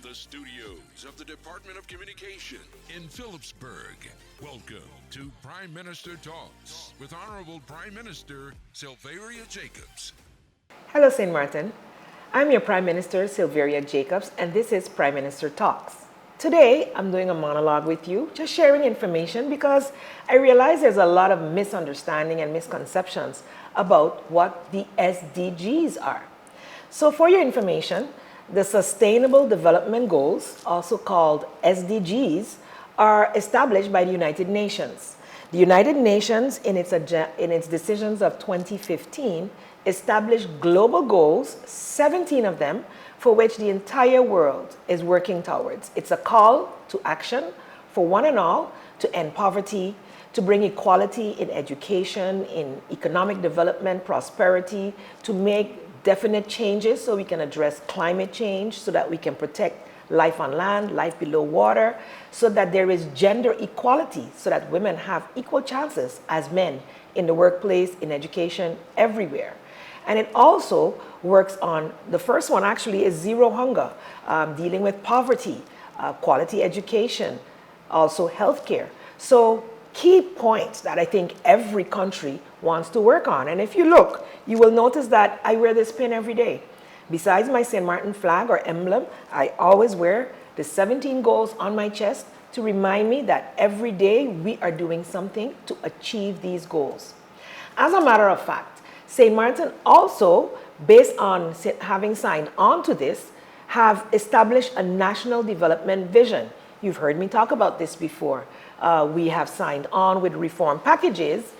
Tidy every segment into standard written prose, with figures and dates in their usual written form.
the studios of the Department of Communication in Phillipsburg, welcome to Prime Minister Talks with Honorable Prime Minister Silveria Jacobs. Hello, St. Martin. I'm your Prime Minister, Silveria Jacobs, and this is Prime Minister Talks. Today, I'm doing a monologue with you, just sharing information because I realize there's a lot of misunderstanding and misconceptions about what the SDGs are. So for your information, the Sustainable Development Goals, also called SDGs, are established by the United Nations. The United Nations, in its decisions of 2015, established global goals, 17 of them, for which the entire world is working towards. It's a call to action for one and all to end poverty, to bring equality in education, in economic development, prosperity, to make definite changes so we can address climate change, so that we can protect life on land, life below water, so that there is gender equality, so that women have equal chances as men in the workplace, in education, everywhere. And it also works on, the first one actually is zero hunger, dealing with poverty, quality education, also healthcare. So key points that I think every country wants to work on. And if you look, you will notice that I wear this pin every day. Besides my St. Martin flag or emblem, I always wear the 17 goals on my chest to remind me that every day we are doing something to achieve these goals. As a matter of fact, St. Martin also, based on having signed on to this, have established a national development vision. You've heard me talk about this before. We have signed on with reform packages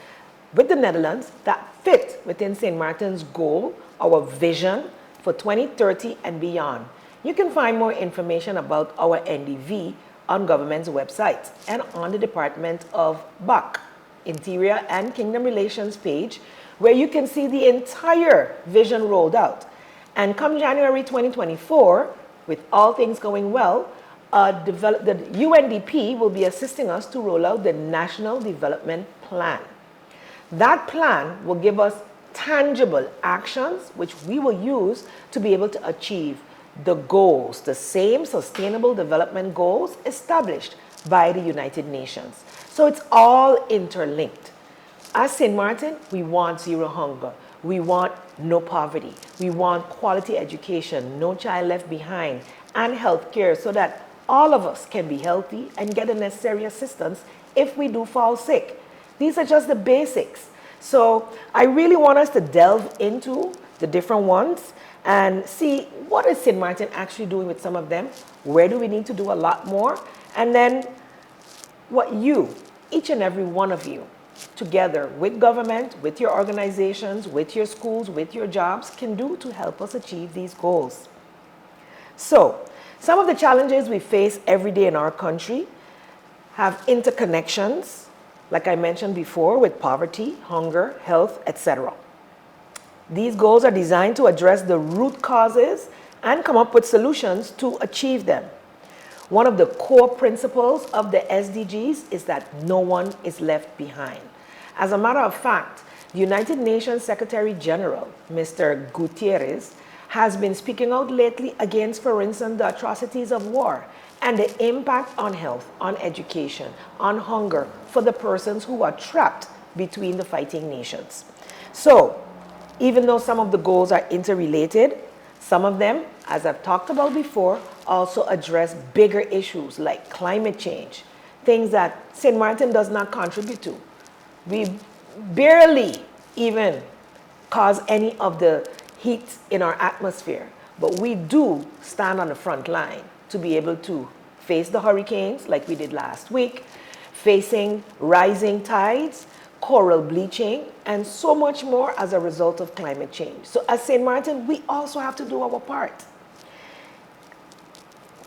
with the Netherlands that fit within St. Martin's goal, our vision for 2030 and beyond. You can find more information about our NDV on government's website and on the Department of BAC, Interior and Kingdom Relations page, where you can see the entire vision rolled out. And come January 2024, with all things going well, the UNDP will be assisting us to roll out the National Development Plan. That plan will give us tangible actions which we will use to be able to achieve the goals, the same sustainable development goals established by the United Nations. So it's all interlinked. As St. Martin, we want zero hunger. We want no poverty. We want quality education, no child left behind, and health care so that all of us can be healthy and get the necessary assistance if we do fall sick. These are just the basics. So I really want us to delve into the different ones and see what is St. Martin actually doing with some of them, where do we need to do a lot more, and then what you, each and every one of you, together with government, with your organizations, with your schools, with your jobs, can do to help us achieve these goals. So, some of the challenges we face every day in our country have interconnections, like I mentioned before, with poverty, hunger, health, etc. These goals are designed to address the root causes and come up with solutions to achieve them. One of the core principles of the SDGs is that no one is left behind. As a matter of fact, the United Nations Secretary General, Mr. Gutierrez, has been speaking out lately against, for instance, the atrocities of war and the impact on health, on education, on hunger for the persons who are trapped between the fighting nations. So, even though some of the goals are interrelated, some of them, as I've talked about before, also address bigger issues like climate change, things that St. Martin does not contribute to. We barely even cause any of the heat in our atmosphere, but we do stand on the front line to be able to face the hurricanes like we did last week, facing rising tides, coral bleaching, and so much more as a result of climate change. So as St. Martin, we also have to do our part.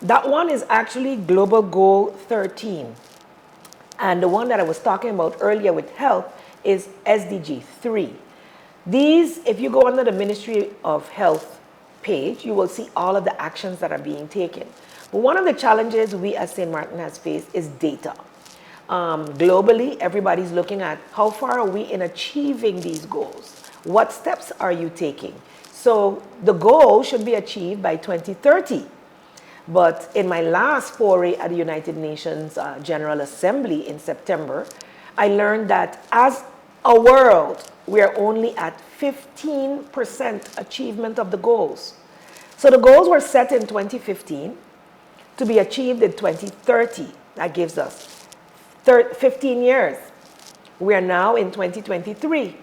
That one is actually Global Goal 13. And the one that I was talking about earlier with health is SDG 3. These, if you go under the Ministry of Health page, you will see all of the actions that are being taken. But one of the challenges we as St. Martin has faced is data. Globally, everybody's looking at how far are we in achieving these goals? What steps are you taking? So the goal should be achieved by 2030. But in my last foray at the United Nations General Assembly in September, I learned that as a world, we are only at 15% achievement of the goals. So the goals were set in 2015 to be achieved in 2030. That gives us 15 years. We are now in 2023.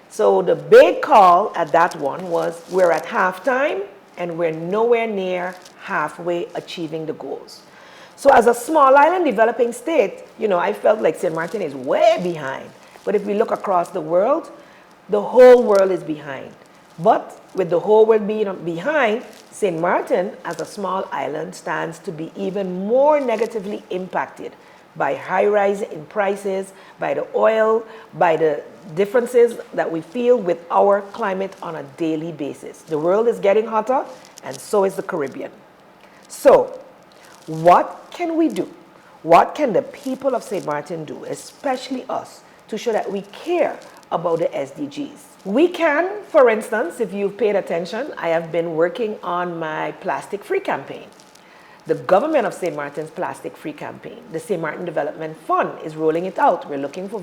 So the big call at that one was we're at halftime and we're nowhere near halfway achieving the goals. So as a small island developing state, I felt like St. Martin is way behind. But if we look across the world, the whole world is behind. But with the whole world being behind, St. Martin as a small island stands to be even more negatively impacted by high rise in prices, by the oil, by the differences that we feel with our climate on a daily basis. The world is getting hotter, and so is the Caribbean. So, what can we do? What can the people of St. Martin do, especially us, to show that we care about the SDGs? We can, for instance, if you've paid attention, I have been working on my plastic-free campaign. The government of St. Martin's plastic-free campaign, the St. Martin Development Fund, is rolling it out. We're looking for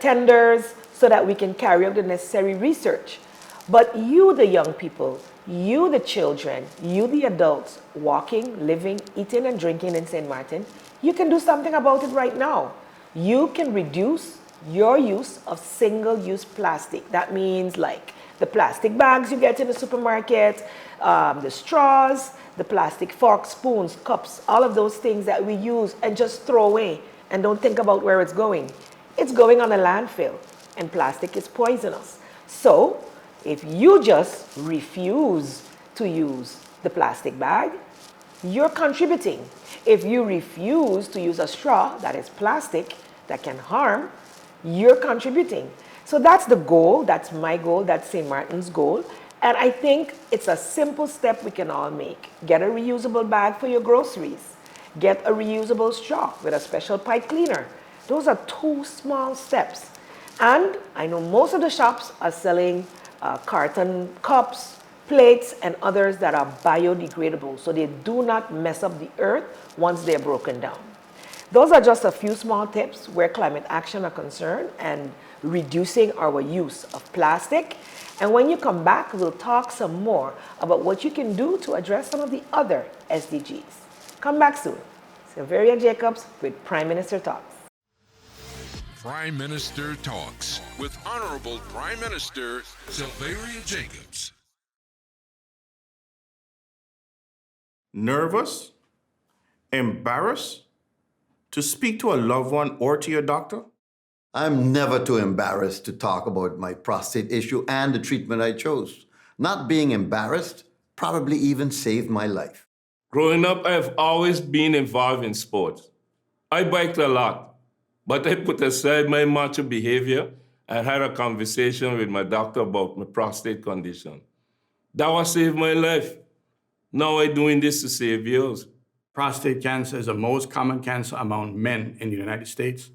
tenders so that we can carry out the necessary research. But you, the young people, you, the children, you, the adults, walking, living, eating, and drinking in St. Martin, you can do something about it right now. You can reduce your use of single-use plastic. That means like the plastic bags you get in the supermarket, the straws, the plastic forks, spoons, cups, all of those things that we use and just throw away and don't think about where it's going. It's going on a landfill, and plastic is poisonous. So if you just refuse to use the plastic bag, you're contributing. If you refuse to use a straw that is plastic, that can harm, you're contributing. So that's the goal, that's my goal, that's St. Martin's goal. And I think it's a simple step we can all make. Get a reusable bag for your groceries. Get a reusable straw with a special pipe cleaner. Those are 2 small steps. And I know most of the shops are selling carton cups, plates, and others that are biodegradable, so they do not mess up the earth once they're broken down. Those are just a few small tips where climate action are concerned and reducing our use of plastic. And when you come back, we'll talk some more about what you can do to address some of the other SDGs. Come back soon. Silveria Jacobs with Prime Minister Talks. Prime Minister Talks with Honorable Prime Minister Silveria Jacobs. Nervous? Embarrassed? To speak to a loved one or to your doctor? I'm never too embarrassed to talk about my prostate issue and the treatment I chose. Not being embarrassed probably even saved my life. Growing up, I've always been involved in sports. I biked a lot, but I put aside my macho behavior and had a conversation with my doctor about my prostate condition. That what saved my life. Now I'm doing this to save yours. Prostate cancer is the most common cancer among men in the United States.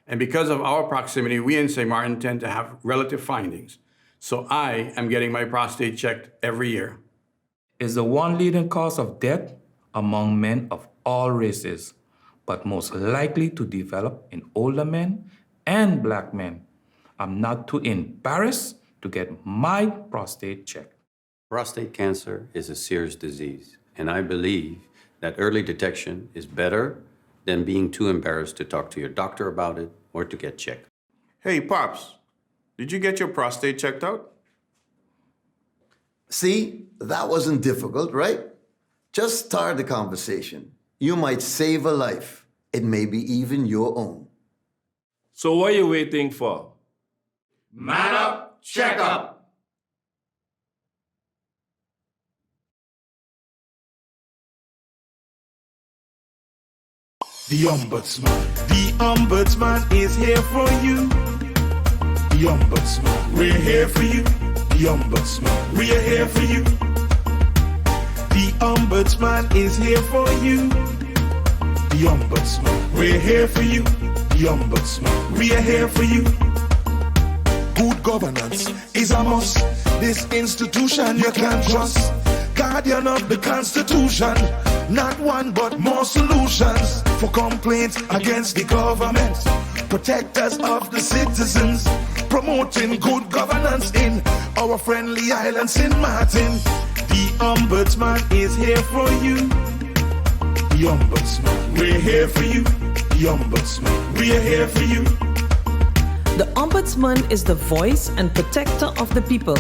And because of our proximity, we in St. Martin tend to have relative findings. So I am getting my prostate checked every year. It's the one leading cause of death among men of all races, but most likely to develop in older men and black men. I'm not too embarrassed to get my prostate checked. Prostate cancer is a serious disease, and I believe that early detection is better than being too embarrassed to talk to your doctor about it or to get checked. Hey, Pops, did you get your prostate checked out? See, that wasn't difficult, right? Just start the conversation. You might save a life. It may be even your own. So what are you waiting for? Man up, check up. The Ombudsman is here for you. The Ombudsman, we're here for you. The Ombudsman, we are here for you. The Ombudsman is here for you. The Ombudsman, we're here for you. The Ombudsman, we are here for you. Good governance is a must. This institution you can trust. guardian of the Constitution. Not one but more solutions for complaints against the government. Protectors of the citizens, promoting good governance in our friendly island, St. Martin. The Ombudsman is here for you. The Ombudsman, we're here for you. The Ombudsman, we're here for you. The Ombudsman is the voice and protector of the people.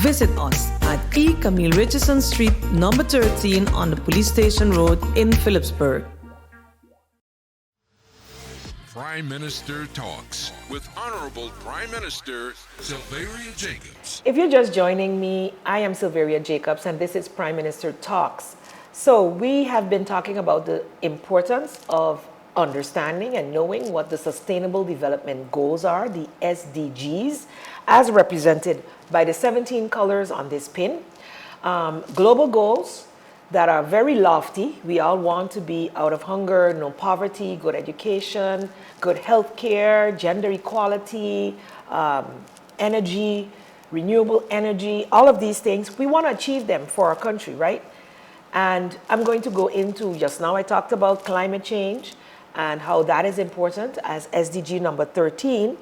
Visit us at E. Camille Richardson Street, number 13 on the Police Station Road in Phillipsburg. Prime Minister Talks with Honorable Prime Minister Silveria Jacobs. If you're just joining me, I am Silveria Jacobs, and this is Prime Minister Talks. So we have been talking about the importance of understanding and knowing what the Sustainable Development Goals are, the SDGs, as represented by the 17 colors on this pin. Global goals that are very lofty. We all want to be out of hunger, no poverty, good education, good health care, gender equality, energy, renewable energy, all of these things. We want to achieve them for our country, right? And I'm going to go into, just now I talked about climate change and how that is important as SDG number 13,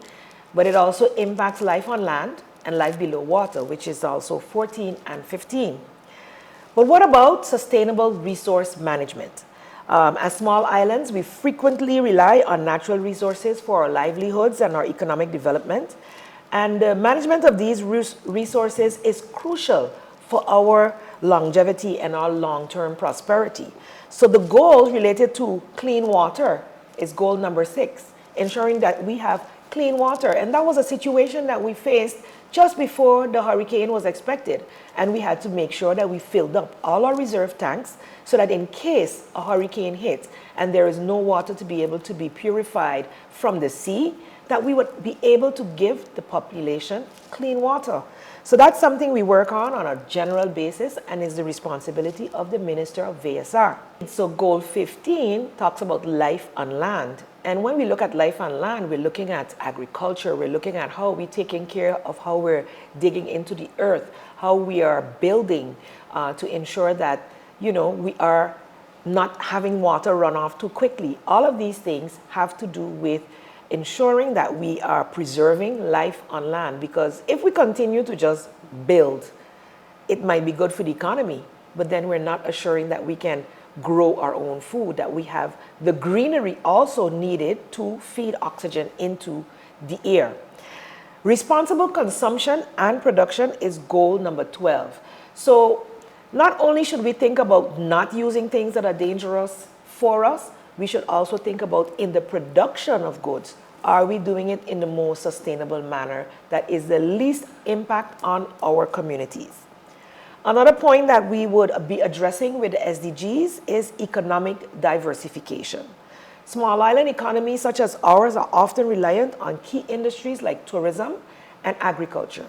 but it also impacts life on land and life below water, which is also 14 and 15. But what about sustainable resource management? As small islands, we frequently rely on natural resources for our livelihoods and our economic development. And the management of these resources is crucial for our longevity and our long-term prosperity. So the goal related to clean water is goal number 6, ensuring that we have clean water. And that was a situation that we faced just before the hurricane was expected. And we had to make sure that we filled up all our reserve tanks so that in case a hurricane hits and there is no water to be able to be purified from the sea, that we would be able to give the population clean water. So that's something we work on a general basis and is the responsibility of the Minister of VSR. So goal 15 talks about life on land. And when we look at life on land, we're looking at agriculture, we're looking at how we're taking care of how we're digging into the earth, how we are building to ensure that, you know, we are not having water run off too quickly. All of these things have to do with ensuring that we are preserving life on land, because if we continue to just build, it might be good for the economy, but then we're not assuring that we can grow our own food, that we have the greenery also needed to feed oxygen into the air. Responsible consumption and production is goal number 12. So not only should we think about not using things that are dangerous for us, we should also think about in the production of goods, are we doing it in the most sustainable manner that is the least impact on our communities? Another point that we would be addressing with the SDGs is economic diversification. Small island economies such as ours are often reliant on key industries like tourism and agriculture.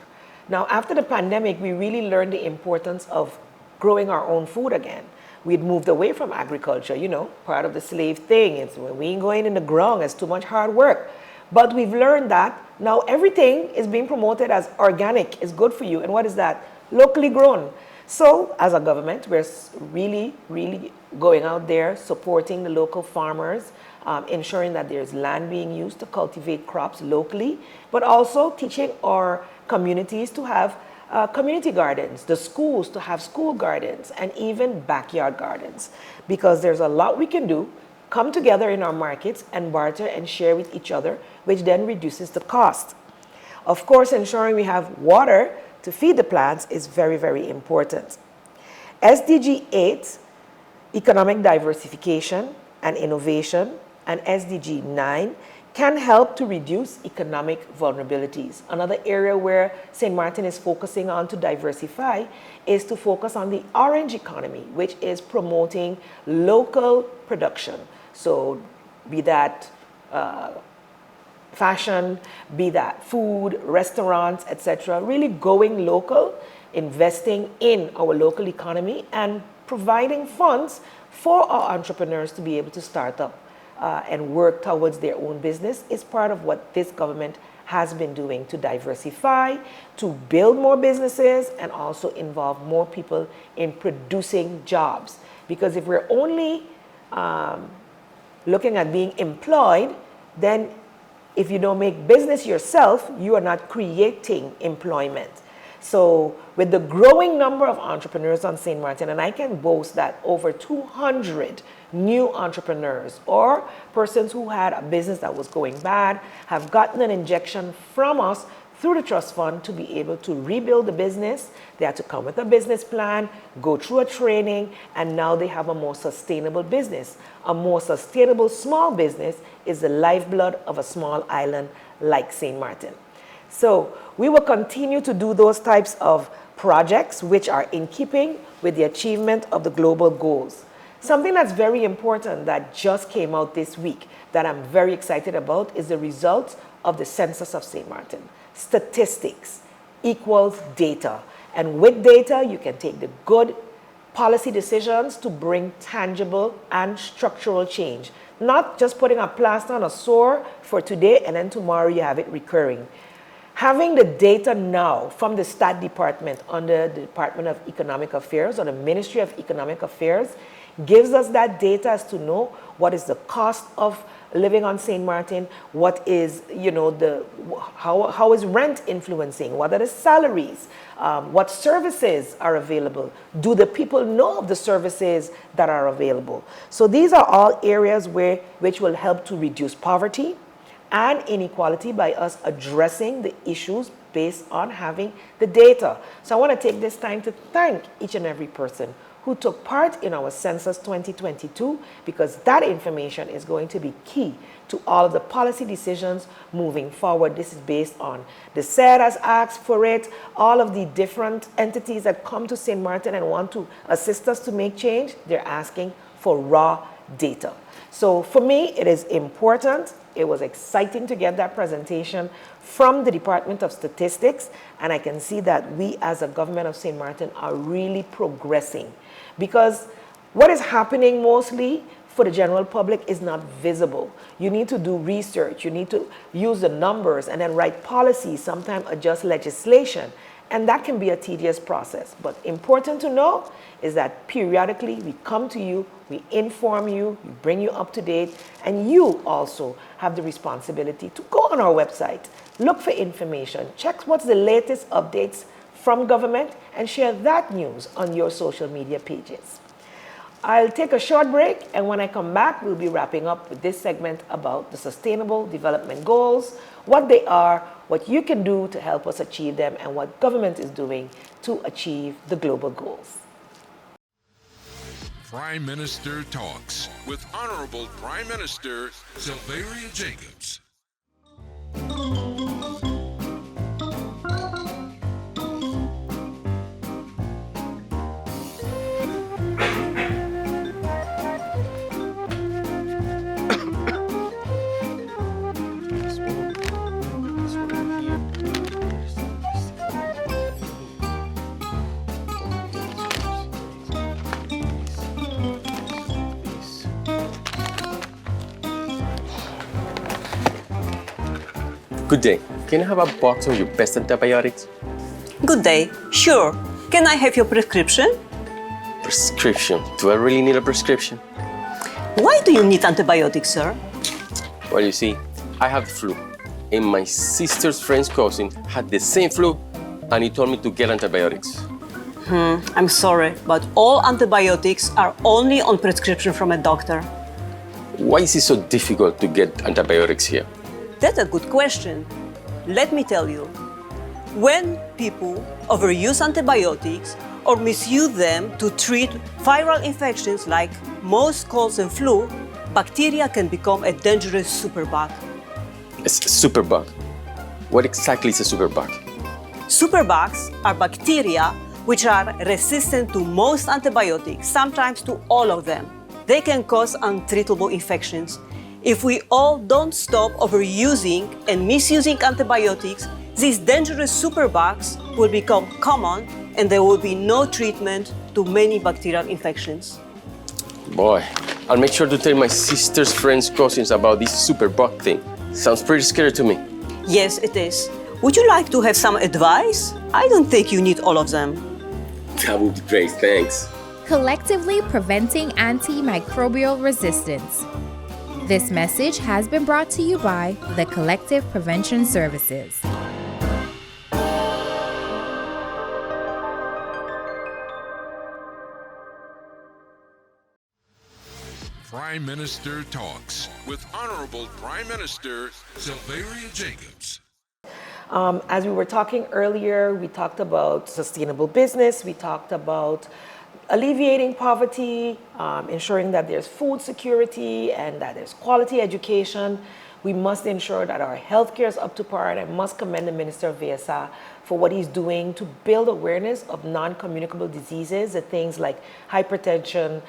Now, after the pandemic, we really learned the importance of growing our own food again. We'd moved away from agriculture, you know, part of the slave thing. It's when we ain't going in the ground, it's too much hard work. But we've learned that now everything is being promoted as organic, is good for you. And what is that? Locally grown. So as a government, we're really, really going out there, supporting the local farmers, ensuring that there's land being used to cultivate crops locally, but also teaching our communities to have community gardens, the schools to have school gardens, and even backyard gardens, because there's a lot we can do, come together in our markets and barter and share with each other, which then reduces the cost. Of course, ensuring we have water to feed the plants is very, very important. SDG 8, economic diversification and innovation, and SDG 9 can help to reduce economic vulnerabilities. Another area where St. Martin is focusing on to diversify is to focus on the orange economy, which is promoting local production. So be that fashion, be that food, restaurants, etc. Really going local, investing in our local economy and providing funds for our entrepreneurs to be able to start up and work towards their own business is part of what this government has been doing to diversify, to build more businesses, and also involve more people in producing jobs. Because if we're only looking at being employed, then if you don't make business yourself, you are not creating employment. So with the growing number of entrepreneurs on St. Martin, and I can boast that over 200 new entrepreneurs or persons who had a business that was going bad have gotten an injection from us through the trust fund to be able to rebuild the business. They had to come with a business plan, go through a training, and now they have a more sustainable business. A more sustainable small business is the lifeblood of a small island like St. Martin. So we will continue to do those types of projects which are in keeping with the achievement of the global goals. Something that's very important that just came out this week that I'm very excited about is the results of the Census of St. Martin. Statistics equals data. And with data, you can take the good policy decisions to bring tangible and structural change. Not just putting a plaster on a sore for today and then tomorrow you have it recurring. Having the data now from the Stat Department under the Department of Economic Affairs or the Ministry of Economic Affairs gives us that data as to know what is the cost of living on St. Martin, what is, how is rent influencing, what are the salaries, what services are available, do the people know of the services that are available. So these are all areas which will help to reduce poverty and inequality by us addressing the issues based on having the data. So I want to take this time to thank each and every person who took part in our Census 2022, because that information is going to be key to all of the policy decisions moving forward. This is based on the SED has asked for it, all of the different entities that come to St. Martin and want to assist us to make change, they're asking for raw data. So for me, it is important. It was exciting to get that presentation from the Department of Statistics, and I can see that we as a government of St. Martin are really progressing. Because what is happening mostly for the general public is not visible. You need to do research, you need to use the numbers and then write policies, sometimes adjust legislation, and that can be a tedious process. But important to know is that periodically we come to you, we inform you, we bring you up to date, and you also have the responsibility to go on our website, look for information, check what's the latest updates from government, and share that news on your social media pages. I'll take a short break, and when I come back, we'll be wrapping up with this segment about the Sustainable Development Goals, what they are, what you can do to help us achieve them, and what government is doing to achieve the global goals. Prime Minister Talks with Honorable Prime Minister Sylveria Jacobs. Good day. Can I have a box of your best antibiotics? Good day. Sure. Can I have your prescription? Prescription? Do I really need a prescription? Why do you need antibiotics, sir? Well, you see, I have the flu, and my sister's friend's cousin had the same flu, and he told me to get antibiotics. I'm sorry, but all antibiotics are only on prescription from a doctor. Why is it so difficult to get antibiotics here? That's a good question. Let me tell you. When people overuse antibiotics or misuse them to treat viral infections like most colds and flu, bacteria can become a dangerous superbug. A superbug? What exactly is a superbug? Superbugs are bacteria which are resistant to most antibiotics, sometimes to all of them. They can cause untreatable infections. If we all don't stop overusing and misusing antibiotics, these dangerous superbugs will become common and there will be no treatment to many bacterial infections. Boy, I'll make sure to tell my sister's friends' cousins about this superbug thing. Sounds pretty scary to me. Yes, it is. Would you like to have some advice? I don't think you need all of them. That would be great, thanks. Collectively preventing antimicrobial resistance. This message has been brought to you by the Collective Prevention Services. Prime Minister Talks with Honorable Prime Minister Silveria Jacobs. As we were talking earlier, we talked about sustainable business, we talked about alleviating poverty, ensuring that there's food security and that there's quality education. We must ensure that our healthcare is up to par, and I must commend the Minister of VSA for what he's doing to build awareness of non-communicable diseases, the things like hypertension,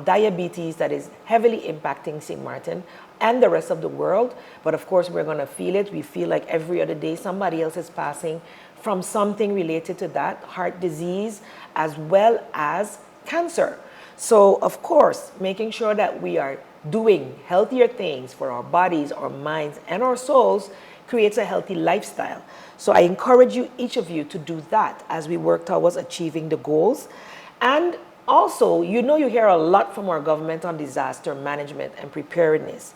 diabetes that is heavily impacting St. Martin and the rest of the world. But of course, we're going to feel it. We feel like every other day somebody else is passing from something related to that, heart disease, as well as cancer. So of course, making sure that we are doing healthier things for our bodies, our minds, and our souls creates a healthy lifestyle. So I encourage you, each of you, to do that as we work towards achieving the goals. And also, you hear a lot from our government on disaster management and preparedness.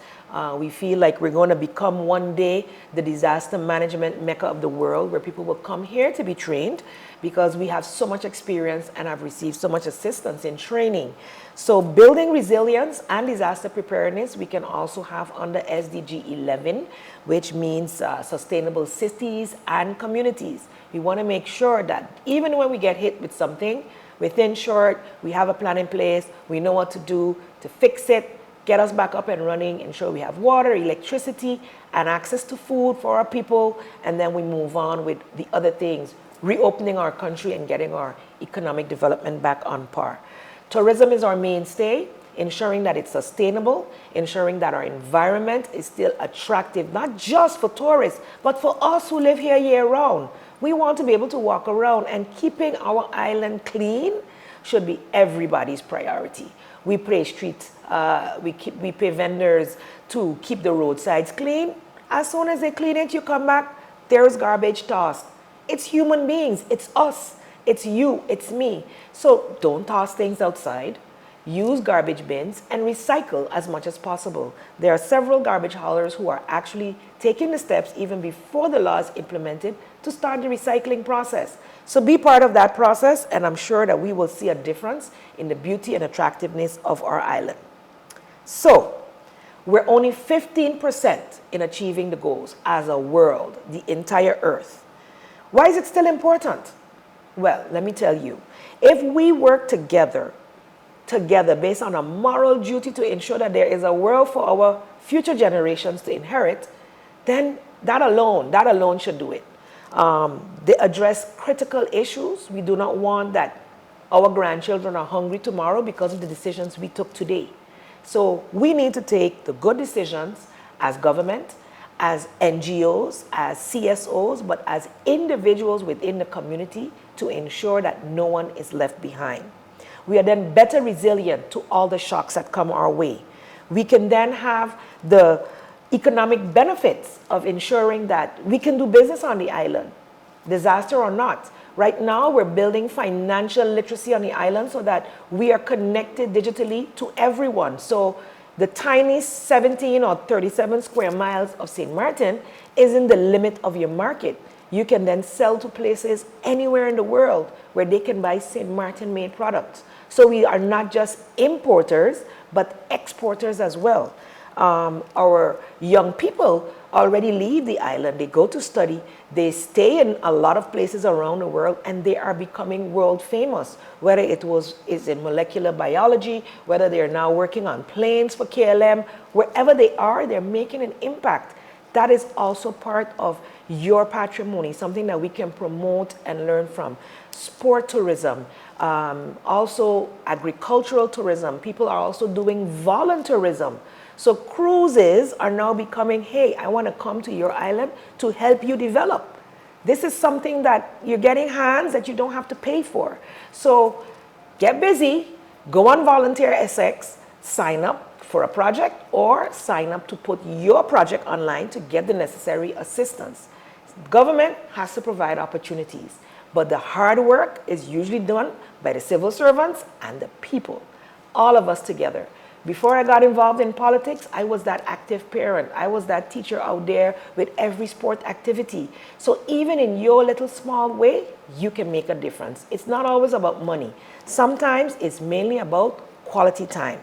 We feel like we're going to become one day the disaster management mecca of the world, where people will come here to be trained because we have so much experience and have received so much assistance in training. So building resilience and disaster preparedness, we can also have under SDG 11, which means sustainable cities and communities. We want to make sure that even when we get hit with something, within short, we have a plan in place, we know what to do to fix it, get us back up and running, ensure we have water, electricity, and access to food for our people, and then we move on with the other things, reopening our country and getting our economic development back on par. Tourism is our mainstay, ensuring that it's sustainable, ensuring that our environment is still attractive, not just for tourists, but for us who live here year-round. We want to be able to walk around, and keeping our island clean should be everybody's priority. We pay we pay vendors to keep the roadsides clean. As soon as they clean it, you come back, there's garbage tossed. It's human beings, it's us, it's you, it's me. So don't toss things outside. Use garbage bins and recycle as much as possible. There are several garbage haulers who are actually taking the steps even before the law is implemented to start the recycling process. So be part of that process, and I'm sure that we will see a difference in the beauty and attractiveness of our island. So we're only 15% in achieving the goals as a world, the entire earth. Why is it still important? Well, let me tell you, if we work together based on a moral duty to ensure that there is a world for our future generations to inherit, then that alone should do it. They address critical issues. We do not want that our grandchildren are hungry tomorrow because of the decisions we took today. So we need to take the good decisions as government, as NGOs, as CSOs, but as individuals within the community to ensure that no one is left behind. We are then better resilient to all the shocks that come our way. We can then have the economic benefits of ensuring that we can do business on the island, disaster or not. Right now, we're building financial literacy on the island so that we are connected digitally to everyone. So the tiny 17 or 37 square miles of St. Martin isn't the limit of your market. You can then sell to places anywhere in the world where they can buy St. Martin-made products. So we are not just importers, but exporters as well. Our young people already leave the island. They go to study. They stay in a lot of places around the world, and they are becoming world famous, whether is in molecular biology, whether they're now working on planes for KLM. Wherever they are, they're making an impact. That is also part of your patrimony, something that we can promote and learn from. Sport tourism, also agricultural tourism. People are also doing volunteerism. So cruises are now becoming, hey, I want to come to your island to help you develop. This is something that you're getting hands that you don't have to pay for. So get busy, go on Volunteer SX, sign up for a project or sign up to put your project online to get the necessary assistance. Government has to provide opportunities, but the hard work is usually done by the civil servants and the people, all of us together. Before I got involved in politics, I was that active parent. I was that teacher out there with every sport activity. So even in your little small way, you can make a difference. It's not always about money. Sometimes it's mainly about quality time.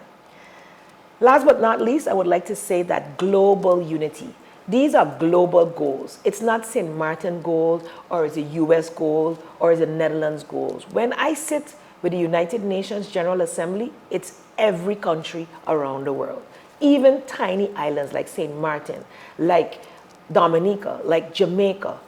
Last but not least, I would like to say that global unity. These are global goals. It's not St. Martin goals, or is it US goals, or is it Netherlands goals. When I sit with the United Nations General Assembly, it's every country around the world. Even tiny islands like St. Martin, like Dominica, like Jamaica.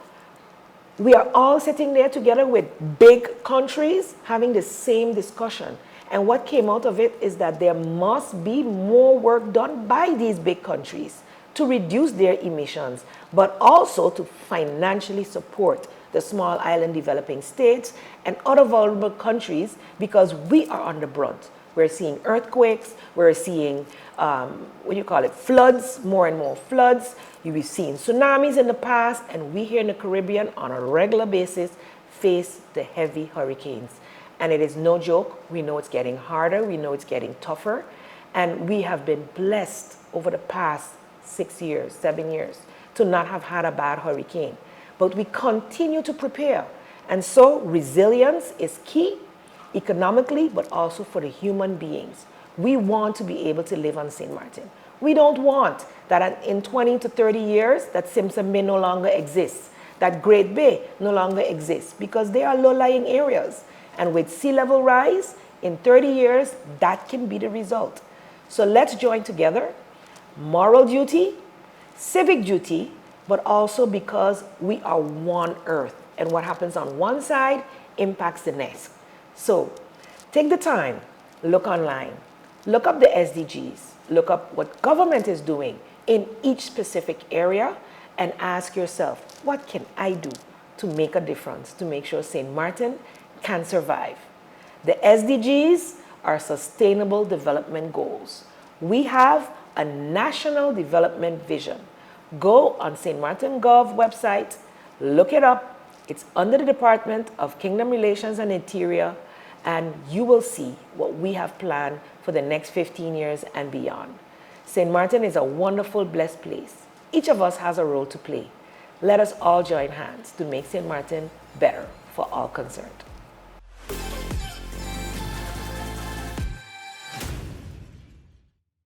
We are all sitting there together with big countries having the same discussion. And what came out of it is that there must be more work done by these big countries to reduce their emissions, but also to financially support the small island developing states and other vulnerable countries, because we are on the brunt. We're seeing earthquakes, we're seeing, floods, more and more floods. We've seen tsunamis in the past, and we here in the Caribbean on a regular basis face the heavy hurricanes. And it is no joke. We know it's getting harder, we know it's getting tougher, and we have been blessed over the past 6 years, 7 years, to not have had a bad hurricane. But we continue to prepare. And so resilience is key, economically, but also for the human beings. We want to be able to live on St. Martin. We don't want that in 20 to 30 years that Simpson Bay no longer exists, that Great Bay no longer exists, because they are low-lying areas. And with sea level rise, in 30 years, that can be the result. So let's join together, moral duty, civic duty, but also because we are one earth. And what happens on one side impacts the next. So take the time, look online, look up the SDGs, look up what government is doing in each specific area, and ask yourself, what can I do to make a difference, to make sure St. Martin can survive? The SDGs are Sustainable Development Goals. We have a national development vision. Go on St. Martin Gov website, look it up. It's under the Department of Kingdom Relations and Interior, and you will see what we have planned for the next 15 years and beyond. St. Martin is a wonderful, blessed place. Each of us has a role to play. Let us all join hands to make St. Martin better for all concerned.